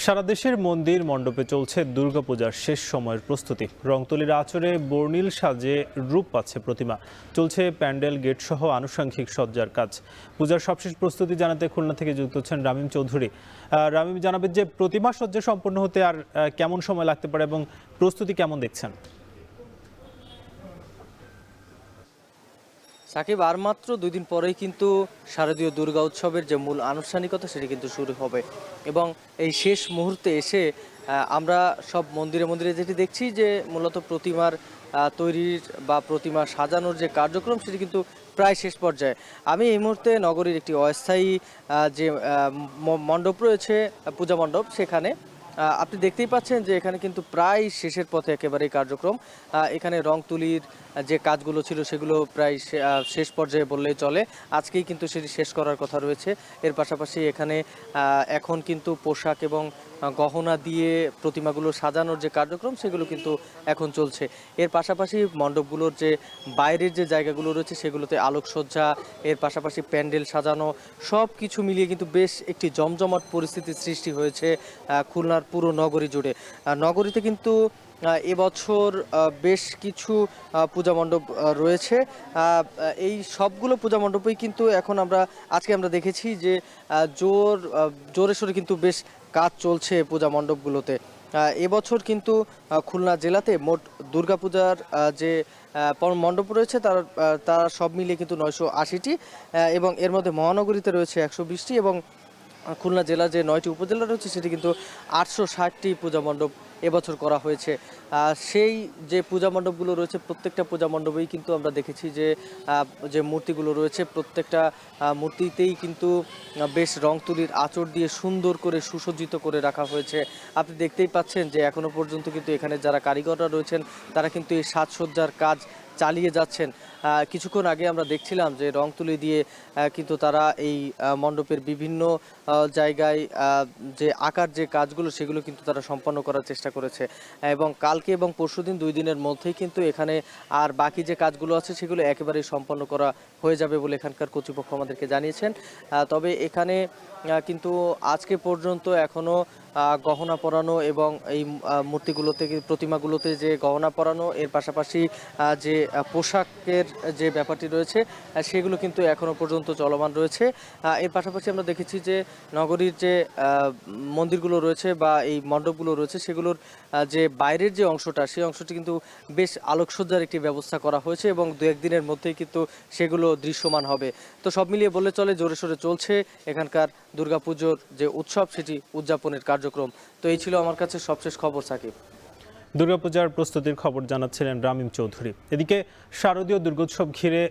সারা দেশের মন্দির মণ্ডপে চলছে দুর্গাপূজার শেষ সময়ের প্রস্তুতি। রংতুলির আঁচড়ে বর্ণিল সাজে রূপ পাচ্ছে প্রতিমা। চলছে প্যান্ডেল গেট সহ আনুষঙ্গিক সজ্জার কাজ। পূজার সবশেষ প্রস্তুতি জানাতে খুলনা থেকে যুক্ত হচ্ছেন রামিম চৌধুরী। রামিম, জানাবেন যে প্রতিমা সজ্জা সম্পন্ন হতে আর কেমন সময় লাগতে পারে এবং প্রস্তুতি কেমন দেখছেন? সাকিব, আর মাত্র 2 দিন পরেই কিন্তু শারদীয় দুর্গা উৎসবের যে মূল আনুষ্ঠানিকতা সেটি কিন্তু শুরু হবে এবং এই শেষ মুহূর্তে এসে আমরা সব মন্দিরে মন্দিরে যেটি দেখছি যে মূলত প্রতিমার তৈরির বা প্রতিমা সাজানোর যে কার্যক্রম সেটি কিন্তু প্রায় শেষ পর্যায়ে। আমি এই মুহূর্তে নগরীর একটি অস্থায়ী যে মণ্ডপ রয়েছে, পূজা মণ্ডপ, সেখানে আপনি দেখতেই পাচ্ছেন যে এখানে কিন্তু প্রায় শেষের পথে একেবারে কার্যক্রম। এখানে রং তুলির যে কাজগুলো ছিল সেগুলো প্রায় শেষ পর্যায়ে বললেই চলে। আজকেই কিন্তু সেটি শেষ করার কথা রয়েছে। এর পাশাপাশি এখানে এখন কিন্তু পোশাক এবং গহনা দিয়ে প্রতিমাগুলো সাজানোর যে কার্যক্রম সেগুলো কিন্তু এখন চলছে। এর পাশাপাশি মণ্ডপগুলোর যে বাইরের যে জায়গাগুলো রয়েছে সেগুলোতে আলোকসজ্জা, এর পাশাপাশি প্যান্ডেল সাজানো, সব কিছু মিলিয়ে কিন্তু বেশ একটি জমজমাট পরিস্থিতির সৃষ্টি হয়েছে খুলনার পুরো নগরী জুড়ে। নগরীতে কিন্তু এবছর বেশ কিছু পূজা মণ্ডপ রয়েছে। এই সবগুলো পূজা মণ্ডপেই কিন্তু এখন আজকে আমরা দেখেছি যে জোরে সোরে কিন্তু বেশ কাজ চলছে পূজা মণ্ডপগুলোতে। এবছর কিন্তু খুলনা জেলাতে মোট দুর্গাপূজার যে মণ্ডপ রয়েছে তারা সব মিলিয়ে কিন্তু 980টি এবং এর মধ্যে মহানগরীতে রয়েছে 120টি এবং খুলনা জেলা যে 9টি উপজেলা রয়েছে সেটি কিন্তু 860টি পূজা মণ্ডপ এবছর করা হয়েছে। সেই যে পূজা মণ্ডপগুলো রয়েছে প্রত্যেকটা পূজা মণ্ডপেই কিন্তু আমরা দেখেছি যে মূর্তিগুলো রয়েছে প্রত্যেকটা মূর্তিতেই কিন্তু বেশ রং তুলির আঁচড় দিয়ে সুন্দর করে সুসজ্জিত করে রাখা হয়েছে। আপনি দেখতেই পাচ্ছেন যে এখনো পর্যন্ত কিন্তু এখানে যারা কারিগররা রয়েছেন তারা কিন্তু এই সাজসজ্জার কাজ চালিয়ে যাচ্ছেন। কিছুক্ষণ আগে আমরা দেখছিলাম যে রং তুলি দিয়ে কিন্তু তারা এই মণ্ডপের বিভিন্ন জায়গায় যে আঁকার যে কাজগুলো সেগুলো কিন্তু তারা সম্পন্ন করার চেষ্টা করেছে এবং কালকে এবং পরশুদিন 2 দিনের মধ্যেই কিন্তু এখানে আর বাকি যে কাজগুলো আছে সেগুলো একেবারেই সম্পন্ন করা হয়ে যাবে বলে এখানকার কর্তৃপক্ষ আমাদেরকে জানিয়েছেন। তবে এখানে কিন্তু আজকে পর্যন্ত এখনও গহনা পরানো এবং এই মূর্তিগুলোতে প্রতিমাগুলোতে যে গহনা পরানো, এর পাশাপাশি যে পোশাকের যে ব্যাপারটি রয়েছে সেগুলো কিন্তু এখনও পর্যন্ত চলমান রয়েছে। এর পাশাপাশি আমরা দেখেছি যে নগরীর যে মন্দিরগুলো রয়েছে বা এই মণ্ডপগুলো রয়েছে সেগুলোর যে বাইরের যে অংশটা সেই অংশটি কিন্তু বেশ আলোকসজ্জার একটি ব্যবস্থা করা হয়েছে এবং 2-1 দিনের মধ্যেই কিন্তু সেগুলো দৃশ্যমান হবে। তো সব মিলিয়ে বললে চলে জোরে সোরে চলছে এখানকার দুর্গাপুজোর যে উৎসব সেটি উদযাপনের কার্যক্রম। তো এই ছিল আমার কাছে সবশেষ খবর সাকিব। দুর্গাপূজার প্রস্তুতির খবর জানাচ্ছিলেন রামিম চৌধুরী। এদিকে শারদীয় দুর্গোৎসব ঘিরে